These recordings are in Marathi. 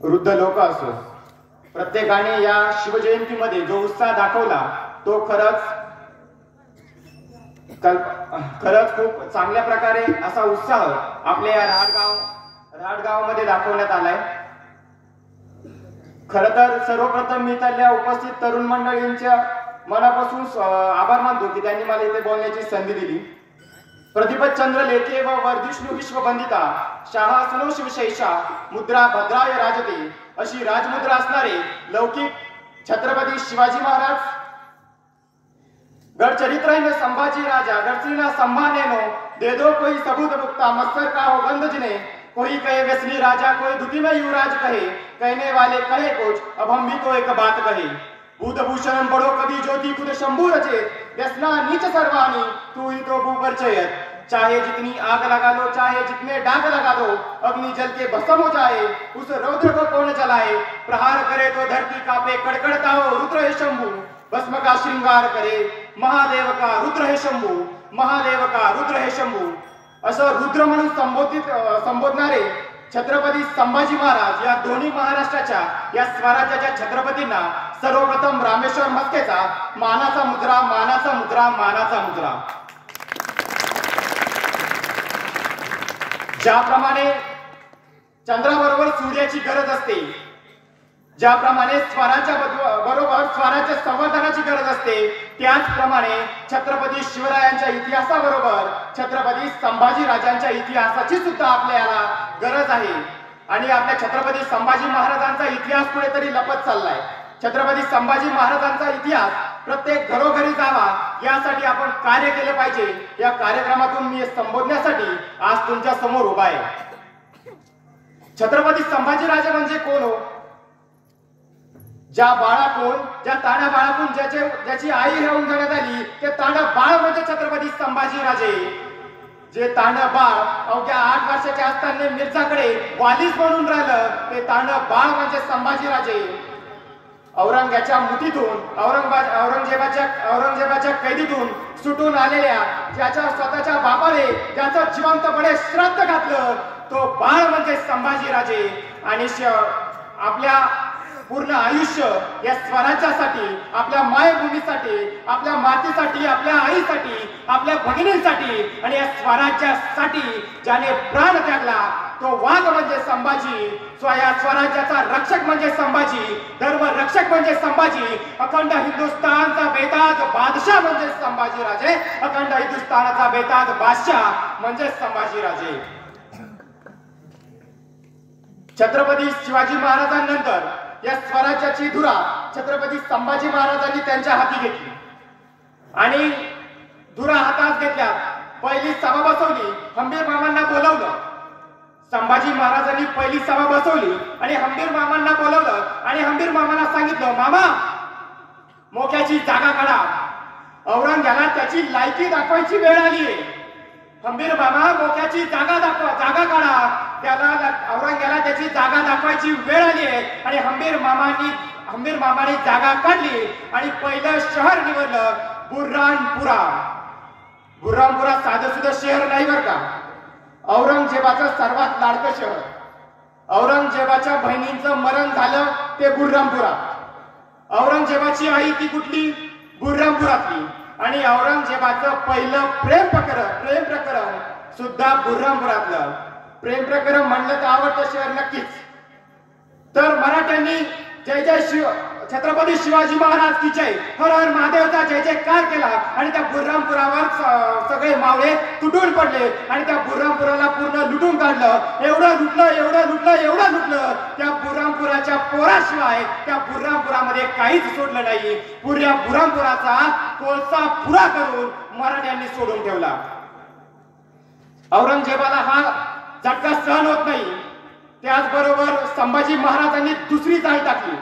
वृद्ध लोक असो, प्रत्येकाने या शिवजयंतीमध्ये जो उत्साह दाखवला तो खरंच खूप चांगल्या प्रकारे असा उत्साह आपल्या या राडगावमध्ये दाखवण्यात आलाय. खर तर सर्वप्रथम मी त्या उपस्थित तरुण मंडळींच्या मनापासून आभार मानतो की त्यांनी मला इथे बोलण्याची संधी दिली. प्रतिपत चंद्र लेखे व वर्धिष्णू विश्वबंदिता शाह सुनो शिवशैषा मुद्रा भद्राय राजते अशी राजमुद्रा असणारे लौकिक छत्रपती शिवाजी महाराज गढ़चरित्र में संभाजी राजा गढ़चरिना संभानेनो दे दो कोई सबूत मुक्ता मत्सर का हो गंध जिने कोई कहे व्यसनी राजा कोई दुति में युवराज कहे कहने वाले कहे कुछ अब हम भी तो एक बात कहे भूतभूषण बड़ो कभी ज्योति खुद शंभू रचे व्यसना नीच सर्वानी तू ही तो भू परिचय चाहे जितनी आग लगा लो चाहे जितने डाग लगा दो अग्नि जल के भस्म हो जाए उस रौद्र को कौन जलाए प्रहार करे तो धरती कांपे कड़कड़ता हो रुद्र है शंभू भस्म का श्रृंगार करे महादेव का रुद्र है शंभू महादेव का रुद्र है शंभू असं रुद्र म्हणून संबोधणारे छत्रपती संभाजी महाराज या दोन्ही महाराष्ट्राच्या या स्वराज्याच्या छत्रपतींना सर्वप्रथम रामेश्वर मस्केचा मानाचा मुद्रा मानाचा मुद्रा मानाचा मुद्रा. ज्याप्रमाणे चंद्राबरोबर सूर्याची गरज असते, ज्याप्रमाणे बरोबर स्वराज्य संवर्धनाची गरज असते, त्याचप्रमाणे छत्रपती शिवरायांच्या इतिहासाबरोबर छत्रपती संभाजी राजांच्या इतिहासाची सुद्धा आपल्याला गरज आहे. आणि आपल्या छत्रपती संभाजी महाराजांचा इतिहास कुठेतरी लपत चाललाय. छत्रपती संभाजी महाराजांचा इतिहास प्रत्येक घरोघरी जावा यासाठी आपण कार्य केले पाहिजे. या कार्यक्रमातून मी संबोधण्यासाठी आज तुमच्या समोर उभा आहे. छत्रपती संभाजी राजे म्हणजे कोण हो? ज्या बाळाकडून ज्या ताण्या बाळाकडून ज्याची आई हेरून जाण्यात आली ते ताण्या बाळ म्हणजे छत्रपती संभाजी राजे. जे ताण्या बाळ अवघ्या 8 वर्षाच्या असताना मिर्झाकडे वालीस बनून राहिलं ते ताण्या बाळ म्हणजे संभाजी राजे. औरंगाच्या मुठीतून औरंगजेबाच्या कैदीतून सुटून आलेल्या ज्याच्या स्वतःच्या बापाने ज्याचं जिवंतपणे श्राद्ध घातलं तो बाळ म्हणजे संभाजी राजे. आणि आपल्या पूर्ण आयुष्य या स्वराज्यासाठी आपल्या मायभूमीसाठी आपल्या मातीसाठी आपल्या आईसाठी आपल्या भगिनींसाठी आणि या स्वराज्यासाठी ज्याने प्राण त्यागला तो वाघ म्हणजे संभाजी. या स्वराज्याचा रक्षक म्हणजे संभाजी, धर्म रक्षक म्हणजे संभाजी, अखंड हिंदुस्थानचा बेताज बादशाह म्हणजे संभाजी राजे, अखंड हिंदुस्थानाचा बेताज बादशाह म्हणजे संभाजी राजे. छत्रपती शिवाजी महाराजांनंतर या स्वराज्याची धुरा छत्रपती संभाजी महाराजांनी त्यांच्या हाती घेतली आणि धुरा हातात घेतल्या. पहिली सभा बसवली, हंबीर मामांना बोलावलं. संभाजी महाराजांनी पहिली सभा बसवली आणि हंबीर मामांना बोलावलं आणि हंबीर मामांना सांगितलं, मामा मोक्याची जागा काढा. औरंगाला त्याची लायकी दाखवायची वेळ आली आहे. हंबीर मामा मोक्याची जागा काढा. त्याला औरंगाला त्याची जागा दाखवायची वेळ आली आहे. आणि हंबीर मामाने जागा काढली आणि पहिलं शहर निवडलं बुर्हानपुरा. बुर्हानपुरा साधं सुद्धा शहर नाही बरं का, औरंगजेबाचं सर्वात लाडकं शहर. औरंगजेबाच्या बहिणींचं मरण झालं ते बुर्हानपुरा. औरंगजेबाची आई ती कुठली? बुर्हानपुरातली. आणि औरंगजेबाचं पहिलं प्रेम प्रकरण सुद्धा बुर्हानपुरातलं. प्रेम प्रकरण म्हणलं तर आवडतं शहर नक्कीच. तर मराठ्यांनी जय जय छत्रपती शिवाजी महाराज की जय, हर हर महादेवचा जय जयकार केला आणि त्या बुर्हानपुरावर सगळे मावळे तुटून पडले आणि त्या बुर्हानपुराला पूर्ण लुटून काढलं. एवढं लुटलं त्या बुर्हानपुराच्या पोराशिवाय त्या बुर्हानपुरामध्ये काहीच सोडलं नाही. पुऱ्या बुर्हानपुराचा कोळसा पुरा करून मराठ्यांनी सोडून ठेवला. औरंगजेबाला हा झटका सहन होत नाही. त्याचबरोबर संभाजी महाराजांनी दुसरी चाल टाकली.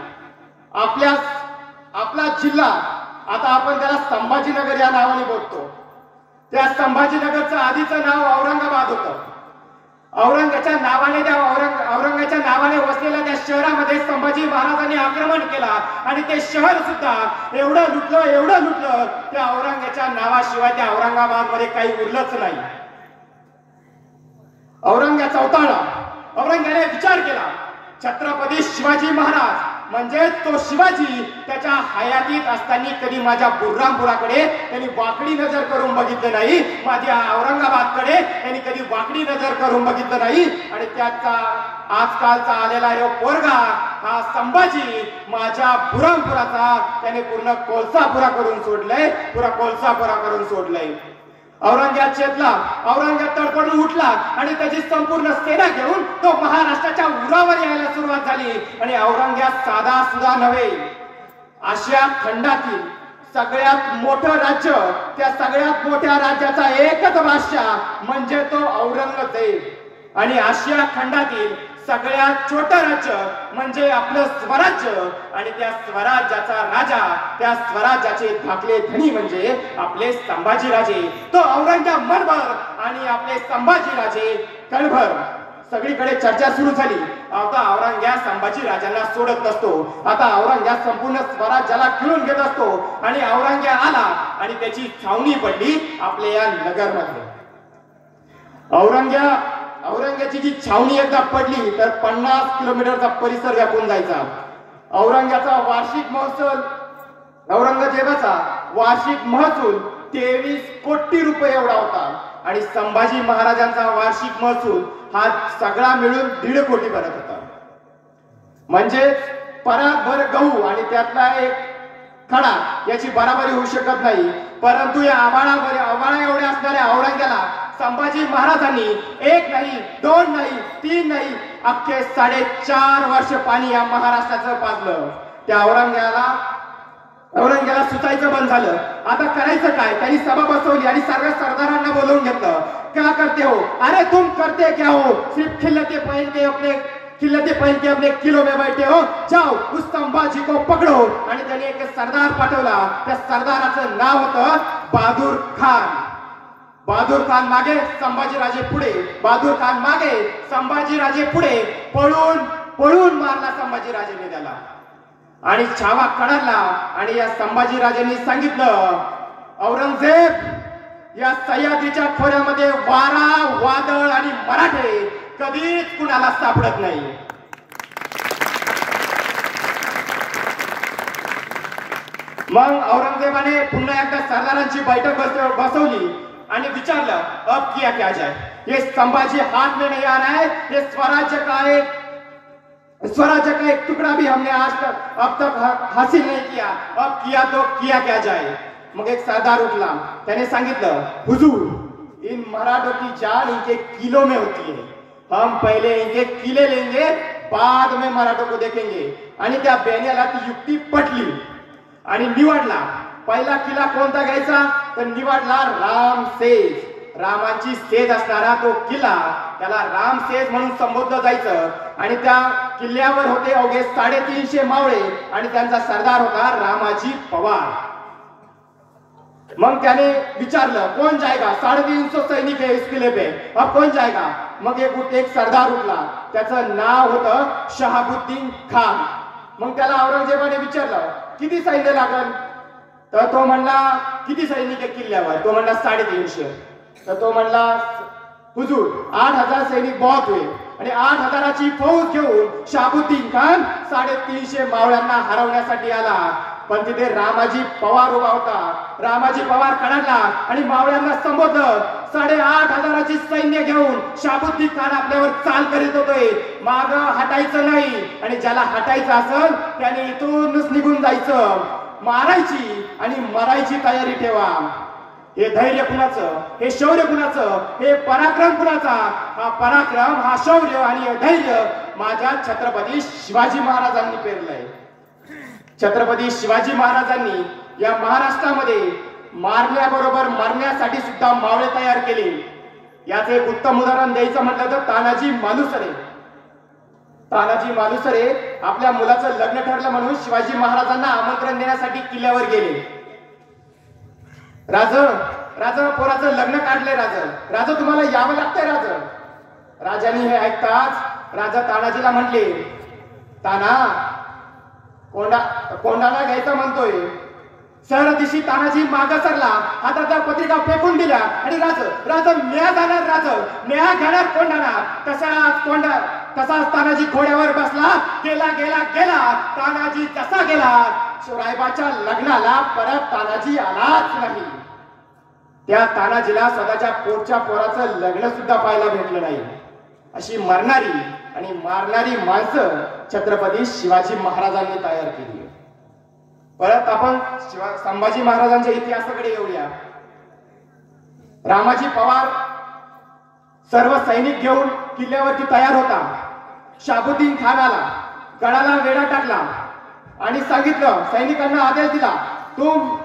आपला जिल्हा आता आपण त्याला संभाजीनगर या नावाने बोलतो. त्या संभाजीनगरचं आधीचं नाव औरंगाबाद होतं. औरंगाच्या नावाने वसलेल्या त्या शहरामध्ये संभाजी महाराजांनी आक्रमण केला आणि ते शहर सुद्धा एवढं लुटलं त्या औरंगाच्या नावाशिवाय त्या औरंगाबाद मध्ये काही उरलंच नाही. औरंग्या चौताळा. औरंग्याने विचार केला छत्रपती शिवाजी महाराज म्हणजे तो शिवाजी त्याच्या हयातीत असताना कधी माझ्या बुर्रामपुराकडे त्यांनी वाकडी नजर करून बघितलं नाही, माझ्या औरंगाबादकडे त्यांनी कधी वाकडी नजर करून बघितलं नाही. आणि त्याचा आजकालचा आलेला हे पोरगा हा संभाजी माझ्या बुर्रामपुराचा त्याने पूर्ण कोळसापुरा करून सोडलंय, पुरा कोळसापुरा करून सोडलंय. औरंगाबाद चेतला, औरंगाबाद तडपडून उठला आणि त्याची संपूर्ण सेना घेऊन तो महाराष्ट्राच्या उरावर यायला सुरुवात झाली. आणि औरंगाबाद साधा सुद्धा नव्हे, आशिया खंडातील सगळ्यात मोठं राज्य, त्या सगळ्यात मोठ्या राज्याचा एकच बादशाह म्हणजे तो औरंगजेब. आणि आशिया खंडातील सगळ्यात छोटं राज्य म्हणजे आपलं स्वराज्य. आणि त्या स्वराज्याचा राजा, त्या स्वराज्याचे धाकले धनी म्हणजे आपले संभाजीराजे. तो औरंगाबाद मनभर आणि आपले संभाजीराजे कणभर. सगळीकडे चर्चा सुरू झाली. आता औरंगाबाद संभाजी राजांना सोडत नसतो, आता औरंगाबाद संपूर्ण स्वराज्याला खिळून घेत असतो. आणि औरंगाबाद आला आणि त्याची छावणी पडली आपल्या या नगरमध्ये. औरंगाबादची जी छावणी एकदा पडली तर 50 किलोमीटरचा परिसर व्यापून जायचा. औरंगाबादचा वार्षिक महसूल, औरंगजेबाचा वार्षिक महसूल 23 कोटी रुपये एवढा होता. आणि संभाजी महाराजांचा वार्षिक महसूल हा सगळा मिळून 1.5 कोटी पर्यंत होता. म्हणजे पराभर गहू आणि त्यातला एक खडा याची बराबरी होऊ शकत नाही. परंतु या आव्हाना एवढ्या असणाऱ्या औरंगाबादला संभाजी महाराजांनी 1 नाही, 2 नाही, 3 नाही, अख्खे 4.5 वर्ष पाणी या महाराष्ट्राचं पाजलं. त्या औरंगाबादला सुचायचं बंद झालं. आता करायचं काय? त्यांनी सभा बसवली आणि सर्व सरदारांना बोलवून घेतलं. क्या करते हो? अरे तुम करते क्या हो? सिर्फ खिल्लते पहन के अपने किलो में बैठे हो, जाओ उस संभाजी को पकडो. आणि त्यांनी एक सरदार पाठवला. त्या सरदाराचं नाव होतं बहादूर खान. बहादूर खान मागे, संभाजीराजे पुढे. बहादूर खान मागे, संभाजीराजे पुढे. पळून मारला संभाजीराजेने त्याला आणि छावा कडारला. आणि या संभाजीराजेंनी सांगितलं, औरंगजेब, या सह्याद्रीच्या खोऱ्यामध्ये वारा, वादळ आणि मराठे कधीच कुणाला सापडत नाही. मग औरंगजेबाने पुन्हा एकदा सरदारांची बैठक बसवली आणि विचारलं, अब किया क्या जाए? ये संभाजी हाथ में नहीं आ रहा है, ये स्वराज्य का एक टुकड़ा भी हमने अब तक हासिल नहीं किया, अब किया तो किया क्या जाए? मग एक सरदार उठला, त्याने सांगितलं, हुजूर, इन मराठों की जान इनके किलो में होती है. हम पहले इनके किले लेंगे, बाद में मराठों को देखेंगे. आणि त्या बेण्याला ती युक्ती पटली आणि निवडला. पहिला किल्ला कोणता घ्यायचा? तर निवडला रामसेज. रामाची सेज असणारा तो किल्ला, त्याला रामसेज म्हणून संबोधलं जायचं. आणि त्या किल्ल्यावर होते अवघे 350 मावळे आणि त्यांचा सरदार होता रामाजी पवार. मग त्याने विचारलं, कौन जाएगा? 350 सैनिक है इस किले पे, अब कौन जाएगा? मग एक सरदार उठला, त्याचं नाव होतं शहाबुद्दीन खान. मग त्याला औरंगजेबाने विचारलं, किती सैन्य लागल? तर तो म्हणला, किती सैनिक आहे किल्ल्यावर? तो म्हणला 350. तर तो म्हणला, हुजूर 8000 सैनिक बहुत हुए. आणि 8000ची फौज घेऊन शहाबुद्दीन खान 350 मावळ्यांना हरवण्यासाठी आला. पण तिथे रामाजी पवार उभा होता. रामाजी पवार कडाडला आणि मावळ्यांना संबोधलं. 8500ची सैन्य घेऊन शहाबुद्दीन खान आपल्यावर चाल करीत होतोय. माग हटायचं नाही आणि ज्याला हटायचं असेल त्याने इथूनच निघून जायचं. मारायची आणि मरायची तयारी ठेवा. हे धैर्य कुणाचं? हे शौर्य कुणाचं? हे पराक्रम कुणाचा? हा पराक्रम, हा शौर्य आणि धैर्य माझ्या छत्रपती शिवाजी महाराजांनी पेरलंय. छत्रपती शिवाजी महाराजांनी या महाराष्ट्रामध्ये मारण्याबरोबर मरण्यासाठी सुद्धा मावळे तयार केले. याचे एक उत्तम उदाहरण द्यायचं म्हटलं तर तानाजी मालुसरे. तानाजी मालुसरे आपल्या मुलाचं लग्न ठरलं म्हणून शिवाजी महाराजांना आमंत्रण देण्यासाठी किल्ल्यावर गेले. राज पोराचं लग्न काढले. राज तुम्हाला यावं लागतंय. राजांनी हे ऐकताच राजा तानाजीला म्हटले, ताना, कोंडाला घ्यायचं म्हणतोय. सर दिशी तानाजी मागं सरला, हाताच्या पत्रिका फेकून दिल्या आणि राज न्याय जाणार, न्याय घेणार कोंडाना. तसा तसाच तानाजी घोड्यावर बसला. गेला गेला गेला तानाजी जसा गेला, रायबाच्या लग्नाला परत तानाजी आलाच नाही. त्या तानाजीला स्वतःच्या पोटच्या पोराचं लग्न सुद्धा पाहायला भेटलं नाही. अशी मरणारी आणि मारणारी माणसं छत्रपती शिवाजी महाराजांनी तयार केली. परत आपण संभाजी महाराजांच्या इतिहासाकडे येऊया. रामाजी पवार सर्व सैनिक घेऊन किल्ल्यावरती तयार होता. शाबुद्दीन खान आला, गडाला वेढा टाकला आणि सांगितलं, सैनिकांना आदेश दिला, तुम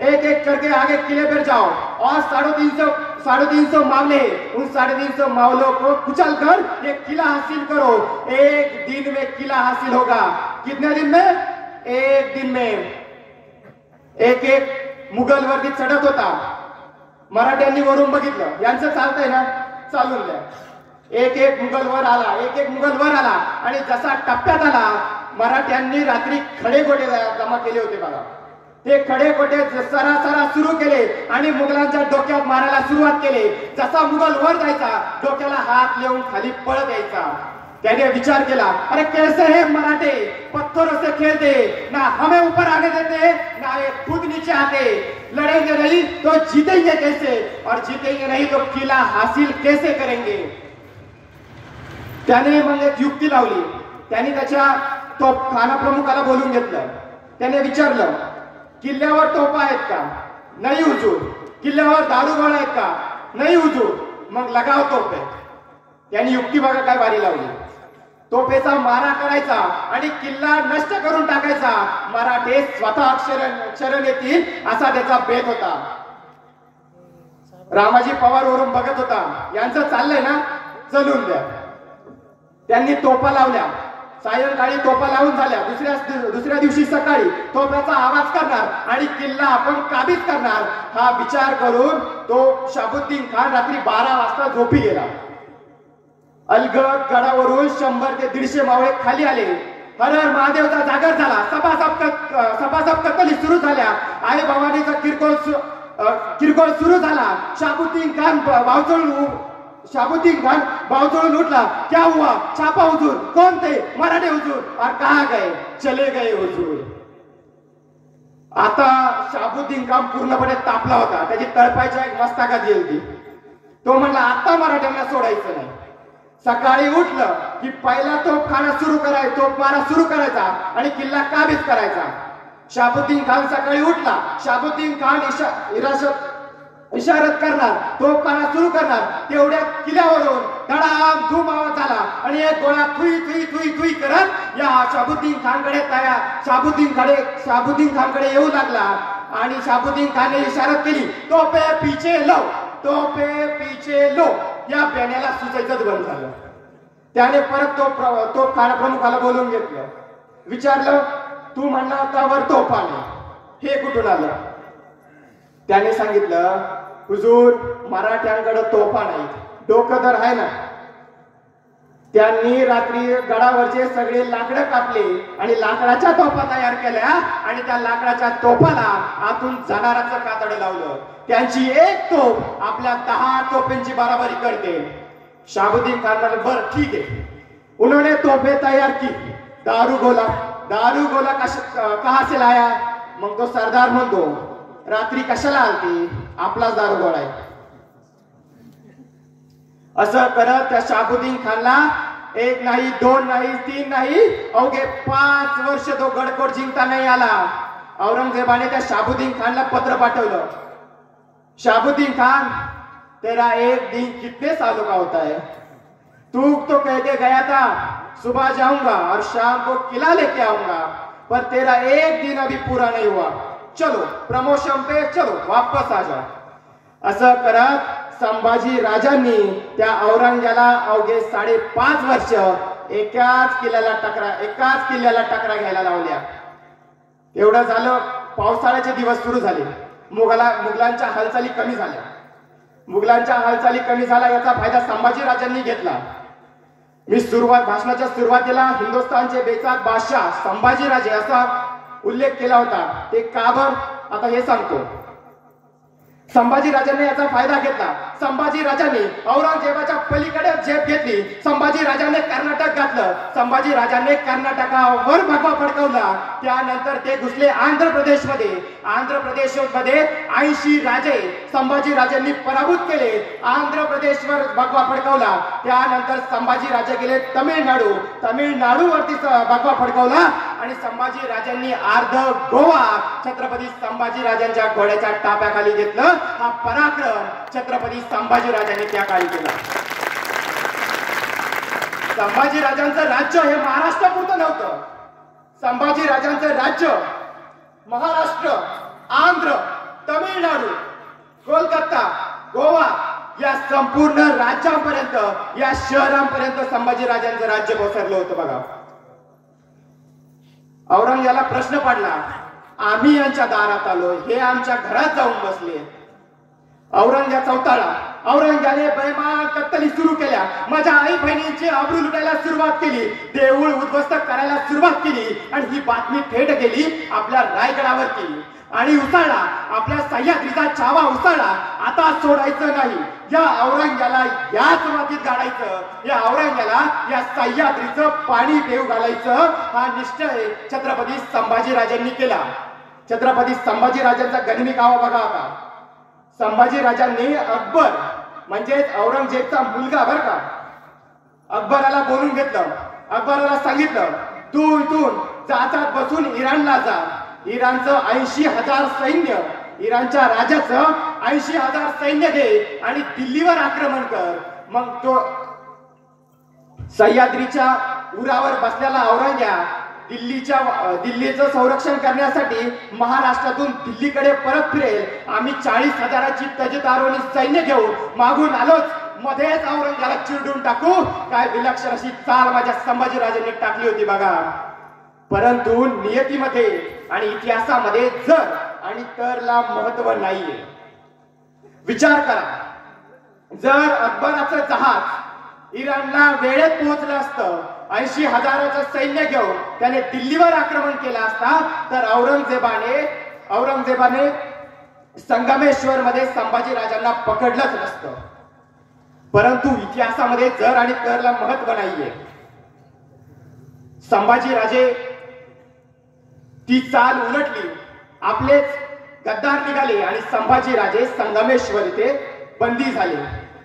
एक एक करके आगे किले पर जाओ और 350 मामले, उन 350 मामलों को कुचल कर ये किला हासिल करो. एक दिन में किला हासिल होगा. कितने दिन में? एक दिन में. एक एक मुघल वरती चढत होता. मराठ्यांनी वरून बघितलं, यांचं चालतंय ना, चालून द्या. एक एक मुघल वर आला, एक एक मुघल वर आला आणि जसा टप्प्यात आला, मराठ्यांनी रात्री खडेगोटे जमा केले होते बघा. ते खडेगोटे सरासरा सुरू केले आणि मुघलांच्या डोक्यात मारायला सुरुवात केली. जसा मुघल वर जायचा, डोक्याला हात लिहून खाली पळत यायचा. त्याने विचार केला, अरे कैसे है मराठे, पत्थरों से खेलते, ना हमें ऊपर आने देते, ना ये खुद नीचे आते, लड़ेंगे नहीं तो जीतेंगे कैसे, और जीतेंगे नहीं तो किला हासिल कैसे करेंगे. त्याने मग एक युक्ती लावली. त्याने त्याच्या खाना प्रमुखाला बोलून घेतलं. त्याने विचारलं, किल्ल्यावर तोफा आहेत का? नाही हुजूर. किल्ल्यावर दारूगोळा आहेत का? नाही हुजूर. मग लगाव तोफे. त्यांनी युक्ती बघा काय भारी लावली. तोफेचा मारा करायचा आणि किल्ला नष्ट करून टाकायचा. मराठे स्वतः शरण येतील असा त्याचा बेत होता. रामाजी पवार वरून बघत होता, यांचं चाललंय ना, चलून द्या. त्यांनी तोफा लावल्या. सायंकाळी तोफा लावून झाल्या. दुसऱ्या दिवशी सकाळी तोफ्याचा आवाज करणार आणि किल्ला आपण काबीज करणार हा विचार करून तो शाबुद्दीन खान रात्री 12 वाजता झोपी गेला. अलगद गडावरून 100 ते 150 मावळे खाली आले. हर हर महादेवचा जागर झाला. सपासप कतली सुरू झाल्या. आई भवानीचा किरकोळ सुरू झाला. शाबुद्दीन खान बावचळून उठला. क्या हुआ? छापा हुजूर. कौन थे? मराठे हुजूर. और कहा गए? चले गए हुजूर. आता शाबुद्दीन खान पूर्णपणे तापला होता. त्याची तळपायच्या एक मस्तकात होती. तो म्हणला, आता मराठ्यांना सोडायचं नाही. सकाळी उठलं की पहिला तोफ मारा सुरू करायचा आणि किल्ला काबीज करायचा. शाबुद्दीन खान सकाळी उठला. शाबुद्दीन खान इशारत करणार, तोफ मारा सुरू करणार. तेवढ्या किल्ल्यावरून धडाम धूम आवाज झाला आणि एक गोळा थुई थुई थुई थुई करत या शाबुद्दीन खानकडे येऊ लागला. आणि शाबुद्दीन खानने इशारत केली, तोफे पीछे लो, तोफे पीछे लो. या बॅण्याला सुचायचंच बंद झालं. त्याने परत तो प्रमुखाला बोलून घेतलं. विचारलं, तू म्हणला होता वर तोफ आले, हे कुठून आलं? त्याने सांगितलं, हुजूर, मराठ्यांकडे तोफा नाही, डोकं तर आहे ना. त्यांनी रात्री गडावरचे सगळे लाकडं कापले आणि लाकडाच्या तोफा तयार केल्या आणि त्या लाकडाच्या तोफाला आतून जनाराचं कातडं लावलं. त्यांची एक तोफ आपल्या 10 तोफांची बराबरी करते. शाबुद्दीन खान म्हणाले, बर ठीक है. उन्होंने तोफे तैयार की. दारूगोला कहा से लाया? मग तो सरदार म्हणतो, रात्री कशाला आलती? आपलाच दारूगोळा आहे. असं करत त्या शाबुद्दीन खानला 1 नाही, 2 नाही, 3 नाही, अवघे 5 वर्ष तो गडकोट जिंकता नाही आला. औरंगजेबाने त्या शाबुद्दीन खानला पत्र पाठवलं. शाबुद्दीन खान, तेरा एक दिन कितने सालों का होता है? तू तो कह के गया था सुबह जाऊंगा और शाम को किला लेके आऊंगा, पर तेरा एक दिन अभी पूरा नहीं हुआ. चलो प्रमोशन पे चलो, वापस आ जाओ. असं करत संभाजी राजांनी त्या औरंग्याला अवघे 5.5 वर्ष एकाच किल्ल्याला टकरा घ्यायला लावल्या. एवढं झालं. पावसाळ्याचे दिवस सुरू झाले. मुघलांच्या हालचाली कमी झाल्या. याचा फायदा संभाजी राजांनी घेतला. मी भाषणाच्या सुरुवातीला हिंदुस्थानचे बेचाद बादशाह संभाजी राजे असा उल्लेख केला होता. ते का बरं आता हे सांगतो. संभाजी राजांनी याचा फायदा घेतला. संभाजी राजांनी औरंगजेबाच्या पलीकडे झेप घेतली. संभाजी राजांनी कर्नाटक घातलं. संभाजी राजांनी कर्नाटकावर भगवा फडकवला. त्यानंतर ते घुसले आंध्र प्रदेशमध्ये. आंध्र प्रदेशमध्ये 80 राजे संभाजी राजांनी पराभूत केले. आंध्र प्रदेशवर भगवा फडकवला. त्यानंतर संभाजी राजे गेले तमिळनाडूवरती भगवा फडकवला आणि संभाजी राजांनी अर्ध गोवा छत्रपती संभाजी राजांच्या घोड्याच्या टाप्याखाली घेतलं. हा पराक्रम छत्रपती संभाजी राजांनी त्या काळी केला. संभाजी राजांचं राज्य हे महाराष्ट्रापुरतं नव्हतं. संभाजी राजांचं राज्य महाराष्ट्र, आंध्र, तमिळनाडू, कोलकाता, गोवा या संपूर्ण राज्यांपर्यंत, या शहरांपर्यंत संभाजी राजांचं राज्य पसरलं होतं. बघा, औरंगजेबाला प्रश्न पडला, आम्ही यांच्या दारात आलो, हे आमच्या घरात जाऊन बसले. औरंगजेब चौताळा. औरंगजेबाने बेमान कत्तली सुरू केल्या. माझ्या आई बहिणींची आबरू लुटायला सुरुवात केली. देऊळ उद्ध्वस्त करायला सुरुवात केली आणि ही बातमी थेट गेली आपल्या रायगडावरती आणि उसळला. आपल्या सह्याद्रीचा छावा उसळला. आता सोडायचं नाही. या औरंगजेबाला याच मातीत गाडायचं. या औरंगजेबाला या सह्याद्रीचं पाणी देऊ घालायचं. हा निश्चय छत्रपती संभाजी राजांनी केला. छत्रपती संभाजी राजांचा गनिमी कावा बघा आता. संभाजी राजांनी अकबर म्हणजेच औरंगजेबचा मुलगा बरं का, अकबराला बोलून घेतलं. अकबराला सांगितलं, तू इथून जातात बसून इराणला जा. इराणचं 80,000 सैन्य, इराणच्या राजाचं 80,000 सैन्य घे आणि दिल्लीवर आक्रमण कर. मग तो सह्याद्रीच्या उरावर बसलेला औरंगजेब दिल्लीचं संरक्षण करण्यासाठी महाराष्ट्रातून दिल्लीकडे परत फिरेल. आम्ही 40,000ची तजदारोनी सैन्य घेऊन मागून आलोच. मध्येच औरंगजेबाला चिरडून टाकू. काय विलक्षण अशी चाल माझ्या संभाजी राजांनी टाकली होती बघा. परंतु नियतीमध्ये आणि इतिहासामध्ये जर आणि तरला महत्व नाहीये. विचार करा, जर अकबराचं जहाज इराणला वेळेत पोहोचलं असतं, 80,000चं सैन्य घेऊन त्याने दिल्लीवर आक्रमण केलं असता, तर औरंगजेबाने संगमेश्वर मध्ये संभाजी राजांना पकडलंच नसतं. परंतु इतिहासामध्ये जर आणि तरला महत्व नाहीये. संभाजी राजे ती चाल उलटली. आपलेच गद्दार निघाले आणि संभाजी राजे संगमेश्वर इथे बंदी झाले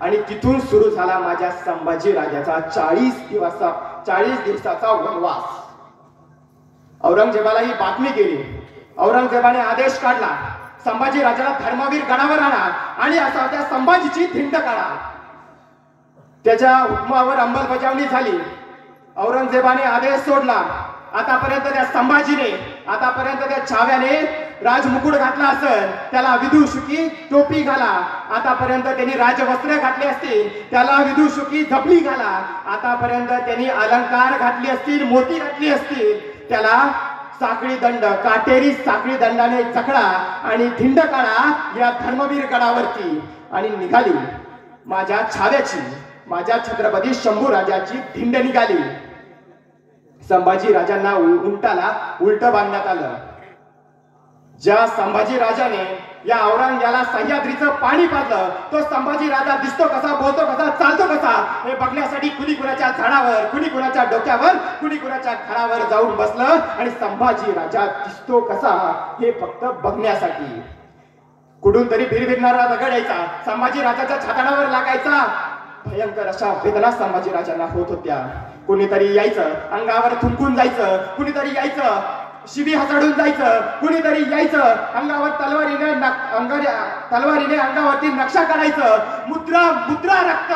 आणि तिथून सुरू झाला माझ्या संभाजी राजाचा 40 दिवसाचा वनवास. औरंगजेबाला ही बातमी गेली. औरंगजेबाने आदेश काढला, संभाजी राजाला धर्मवीर गडावर आणा आणि असा त्या संभाजीची धिंड काढा. त्याच्या हुकमावर अंमलबजावणी झाली. औरंगजेबाने आदेश सोडला. आतापर्यंत त्या संभाजीने, आतापर्यंत त्या छाव्याने राजमुकुट घातला असेल, त्याला विदुषुकी टोपी घाला. आतापर्यंत त्यांनी राजवस्त्र घातली असतील, त्याला विदुषुकी झपली घाला. आतापर्यंत त्यांनी अलंकार घातली असतील, मोती घातली असतील, त्याला साखळी दंड, काटेरी साखळी दंडाने जखडा आणि धिंड काढा या धर्मवीर गडावरती. आणि निघाली माझ्या छाव्याची, माझ्या छत्रपती शंभू राजाची धिंड निघाली. संभाजी राजांना उंटाला उलट बांधण्यात आलं. ज्या संभाजी राजाने या औरंगजेबाला सह्याद्रीचं पाणी पाजलं, तो संभाजी राजा दिसतो कसा, बोलतो कसा, चालतो कसा, हे बघण्यासाठी कुणी कुणाच्या झाडावर, कुणी कुणाच्या डोक्यावर, कुणी कुणाच्या घरावर जाऊन बसलं आणि संभाजी राजा दिसतो कसा हे फक्त बघण्यासाठी. कुठून तरी भिरभिरणारा दगड यायचा, संभाजी राजाच्या छाताडावर लागायचा. भयंकर अशा वेदना संभाजी राजांना होत होत्या. कुणीतरी यायचं, अंगावर थुंकून जायचं, कुणीतरी यायचं, शिबी हसडून जायचं, कुणीतरी यायचं, अंगावर तलवारीने अंगावरती नक्षा काढायचं. मुद्रा रक्त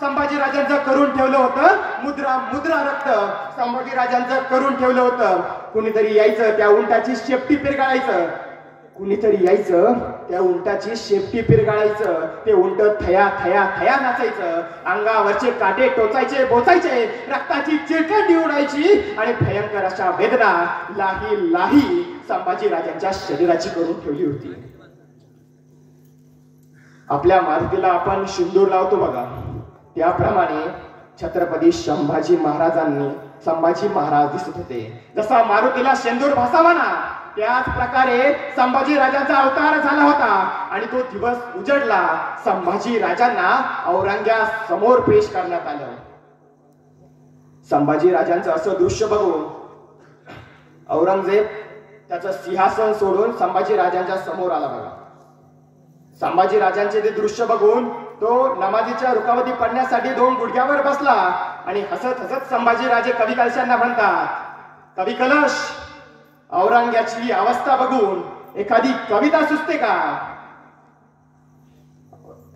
संभाजी राजांचं करून ठेवलं होतं. मुद्रा रक्त संभाजी राजांचं करून ठेवलं होतं. कुणीतरी यायचं, त्या उंटाची शेपटी पिरगाळायचं. कुणीतरी यायचं, त्या उंटाची शेपटी पिरगाळायचं. ते उंट थया थया थया नाचायचं. अंगावरचे काटे टोचायचे, बोचायचे, रक्ताची चिळकंडी उडायची आणि भयंकर अशा वेदना लाही संभाजी राजांच्या शरीराची करून ठेवली होती. आपल्या मारुतीला आपण शिंदूर लावतो बघा, त्याप्रमाणे छत्रपती संभाजी महाराज दिसत होते. जसा मारुतीला शेंदूर भासावा ना, त्याच प्रकारे संभाजी राजांचा अवतार झाला होता आणि तो दिवस उजडला. संभाजी राजांना औरंग्या समोर पेश करण्यात आलं. संभाजी राजांचं असं दृश्य बघून औरंगजेब त्याचं सिंहासन सोडून संभाजी राजांच्या समोर आला. बघा, संभाजी राजांचे ते दृश्य बघून तो नमाजीच्या रुकावती पडण्यासाठी 2 गुडघ्यावर बसला आणि हसत हसत संभाजी राजे कवी कलशांना म्हणतात, कवी कलश, औरंग्याची अवस्था बघून एखादी कविता सुचते का?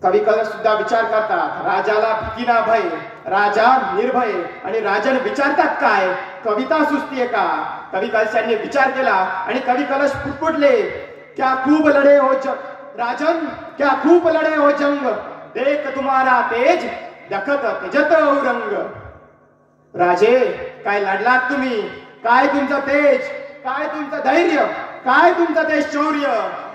कवी कलश सुद्धा विचार करतात, राजाला भीती ना भय, राजा निर्भय, आणि राजन विचारतात काय, कविता सुचतीये का? कवी कलशांनी विचार केला आणि कवी कलश पुटपुटले, क्या खूप लढे हो राजन, क्या खूप लढे हो जंग, देख तुम्हारा तेज, दखत तेजत औरंग. राजे, काय लढलात तुम्ही, काय तुमचं तेज, काय तुमचं धैर्य, काय तुमचं ते शौर्य.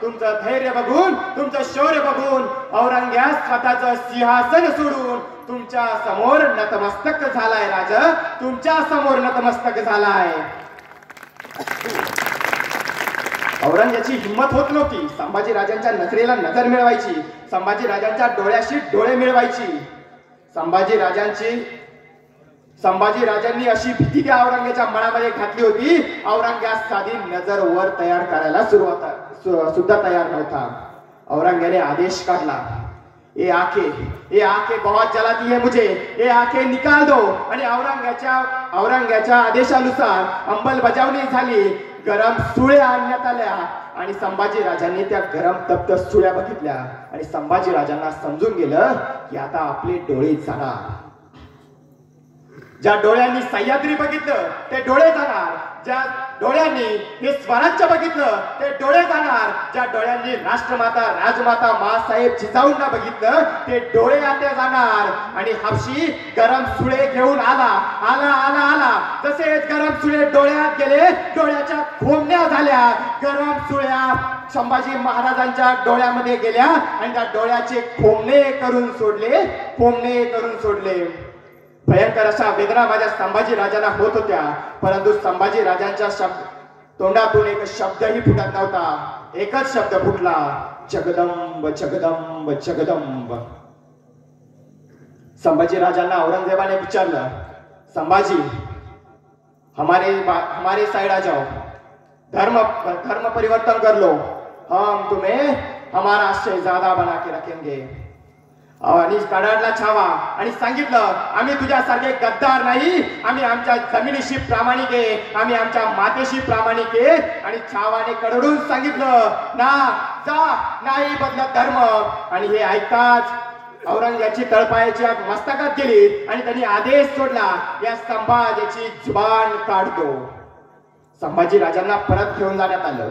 तुमचं धैर्य बघून, तुमचं शौर्य बघून औरंग्या स्वतःचं सिंहासन सोडून तुमच्या समोर नतमस्तक झालाय. राजा, तुमच्या समोर नतमस्तक झालाय. औरंग्याची हिंमत होत नव्हती संभाजी राजांच्या नजरेला नजर मिळवायची, संभाजी राजांच्या डोळ्याशी डोळे मिळवायची. संभाजी राजांनी अशी भीती त्या औरंग्याच्या मनामध्ये घातली होती. औरंग्या साधी नजर वर तयार करायला सुद्धा तयार नव्हता. औरंग्याने आदेश काढला, ये आंखें बहुत जलाती है मुझे, ये आंखें निकाल दो. आणि औरंग्याच्या आदेशानुसार अंमलबजावणी झाली. गरम सुळ्या आणण्यात आल्या आणि संभाजी राजांनी त्या गरम तप्त सुळ्या बघितल्या आणि संभाजी राजांना समजून गेलं की आता आपले डोळे जाणार. ज्या डोळ्यांनी सह्याद्री बघितलं ते डोळे जाणार, ज्या डोळ्यांनी हे स्वराज्य बघितलं ते डोळे जाणार, ज्या डोळ्यांनी राष्ट्रमाता राजमाता मासाहेब जिजाऊंना बघितलं ते डोळे आता जाणार. आणि हापशी गरम सुळे घेऊन आला. तसेच गरम सुळे डोळ्यात गेले, डोळ्याच्या खोमण्या झाल्या. गरम सुळ्या संभाजी महाराजांच्या डोळ्यामध्ये गेल्या आणि त्या डोळ्याचे खोमणे करून सोडले. भयंकर अशा वेदना माझ्या संभाजी राजांना होत होत्या, परंतु संभाजी राजांच्या तोंडातून एक शब्दही फुटत नव्हता. एकच शब्द फुटला, जगदंब जगदंब जगदंब. संभाजी राजांना औरंगजेबाने विचारलं, संभाजी, हमारे साइड आ जाओ, धर्म परिवर्तन कर लो, हम तुम्हें हमारा शहजादा बना के रखेंगे. आणि कडाडला छावा आणि सांगितलं, आम्ही तुझ्यासारखे गद्दार नाही, आम्ही आमच्या जमिनीशी प्रामाणिक आहे, आम्ही आमच्या मातेशी प्रामाणिक आहे. आणि छावाने कडडून सांगितलं, ना जा, नाही बदलत धर्म. आणि हे ऐकताच औरंग्याची तळपायाची आग मस्तकात गेली आणि त्यांनी आदेश सोडला, या संभाजीची जुबान काढतो. संभाजी राजांना परत घेऊन जाण्यात आलं.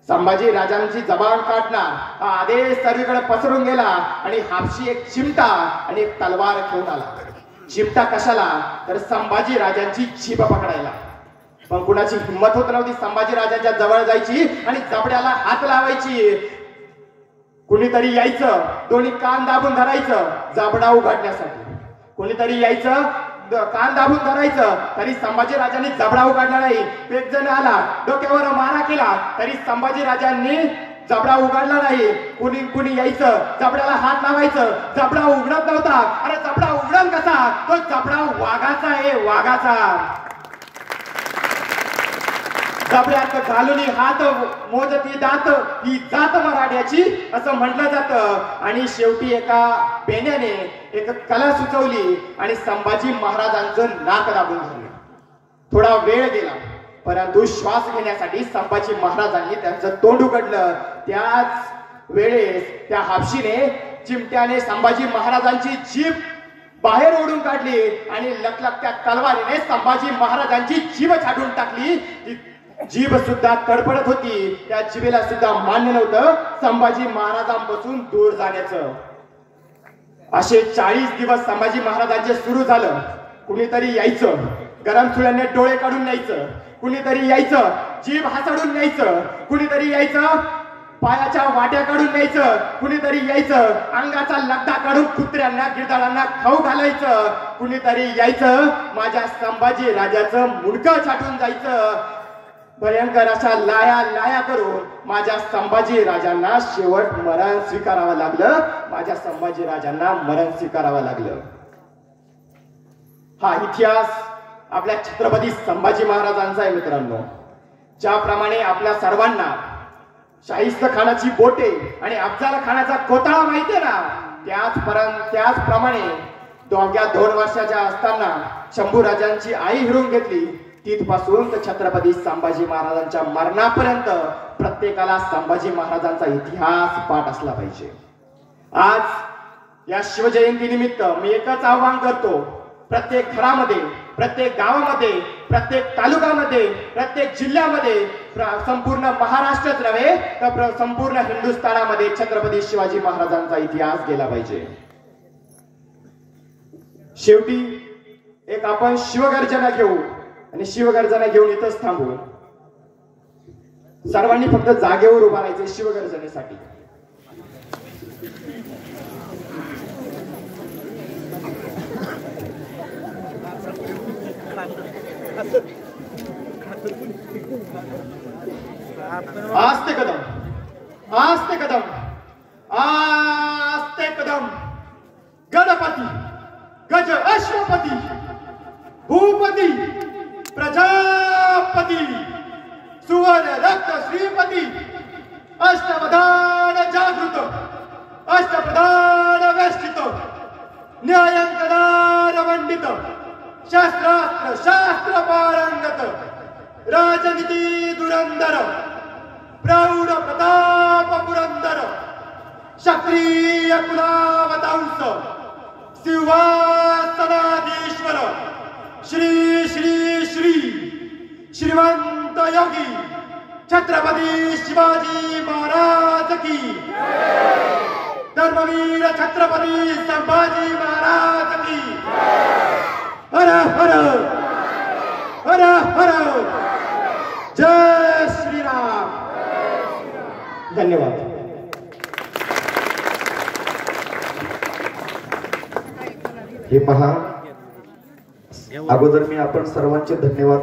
संभाजी राजांची जबान काढणार हा आदेश सर्वीकडे पसरून गेला आणि हापशी एक चिमटा आणि एक तलवार घेऊन आला. चिमटा कशाला, तर संभाजी राजांची जीभ पकडायला. पण कुणाची हिंमत होत नव्हती संभाजी राजांच्या जवळ जायची आणि जबड्याला हात लावायची. कुणीतरी यायचं, दोन्ही कान दाबून धरायचं जबडा उघडण्यासाठी. कुणीतरी यायचं, कान दाबून धरायचं, तरी संभाजी राजांनी जबडा उघडला नाही. एक जण आला, डोक्यावर मारा केला, तरी संभाजी राजांनी जबडा उघडला नाही. कुणी यायचं, जबड्याला हात लावायचं, जबडा उघडत नव्हता. अरे जबडा उघडल कसा, तो जबडा वाघाचा आहे, वाघाचा. जबड्यात घालून हात मोजती दात, ही जात मराठ्याची असं म्हटलं जातं. आणि शेवटी एका बेण्याने एक कला सुचवली आणि संभाजी महाराजांचं नाक दाबून धरलं. थोडा वेळ गेला, परंतु श्वास घेण्यासाठी संभाजी महाराजांनी त्यांचं तोंड उघडलं. त्याच वेळेस त्या हापशीने चिमट्याने संभाजी महाराजांची जीभ बाहेर ओढून काढली आणि लखलखत्या तलवारीने संभाजी महाराजांची जीभ छाटून टाकली. जीभ सुद्धा तडफडत होती. त्या जीभेला सुद्धा मान्य नव्हतं संभाजी महाराजांपासून दूर जाण्याचं. असे 40 दिवस संभाजी महाराजांचे सुरू झालं. कुणीतरी यायचं, गरम सुळ्याने डोळे काढून न्यायचं, कुणीतरी यायचं जीभ हासडून न्यायचं, कुणीतरी यायचं पायाच्या वाट्या काढून न्यायचं, कुणीतरी यायचं अंगाचा लगदा काढून कुत्र्यांना गिरदारांना खाऊ घालायचं, कुणीतरी यायचं माझ्या संभाजी राजाचं मुंडकं छाटून जायचं. भयंकर अशा लाया करून माझ्या संभाजी राजांना शेवट मरण स्वीकारावं लागलं. माझ्या संभाजी राजांना मरण स्वीकारावं लागलं. हा इतिहास आपल्या छत्रपती संभाजी महाराजांचा आहे मित्रांनो. ज्याप्रमाणे आपल्या सर्वांना शाहिस्त खानाची बोटे आणि अफजल खानाचा कोटाळा माहितीये ना, त्याचप्रमाणे दोघ्या 2 वर्षाच्या असताना शंभू राजांची आई हिरून घेतली. तिथपासून तर छत्रपती संभाजी महाराजांच्या मरणापर्यंत प्रत्येकाला संभाजी महाराजांचा इतिहास पाठ असला पाहिजे. आज या शिवजयंती निमित्त मी एकच आवाहन करतो, प्रत्येक घरामध्ये, प्रत्येक गावामध्ये, प्रत्येक तालुक्यामध्ये, प्रत्येक जिल्ह्यामध्ये, संपूर्ण महाराष्ट्रच नव्हे तर संपूर्ण हिंदुस्थानामध्ये छत्रपती शिवाजी महाराजांचा इतिहास गेला पाहिजे. शेवटी एक आपण शिवगर्जना घेऊ आणि शिवगर्जना घेऊन इथंच थांबू. सर्वांनी फक्त जागेवर उभा राहायचे शिवगर्जनेसाठी. आस्ते कदम, आस्ते कदम, आस्ते कदम. गणपती, गज अश्वपती, भूपती, प्रजापती, सुवर्ण रक्त श्रीपती, अष्टप्रधान जागृत, अष्टप्रधान वेष्टित, न्यायंकदार मंडित, शास्त्रास्त्र शास्त्र पारंगत, राजनीती धुरंधर, प्रौढ प्रताप पुरंदर, क्षत्रिय कुलावतांस, सिंहासनाधीश्वर, श्री श्री श्री श्रीमंत योगी छत्रपती शिवाजी महाराज की, धर्मवीर छत्रपती संभाजी महाराज की. हर हर हर हर. जय श्रीराम. धन्यवाद. हे पहा, अगोदर मी आपण सर्वांचे धन्यवाद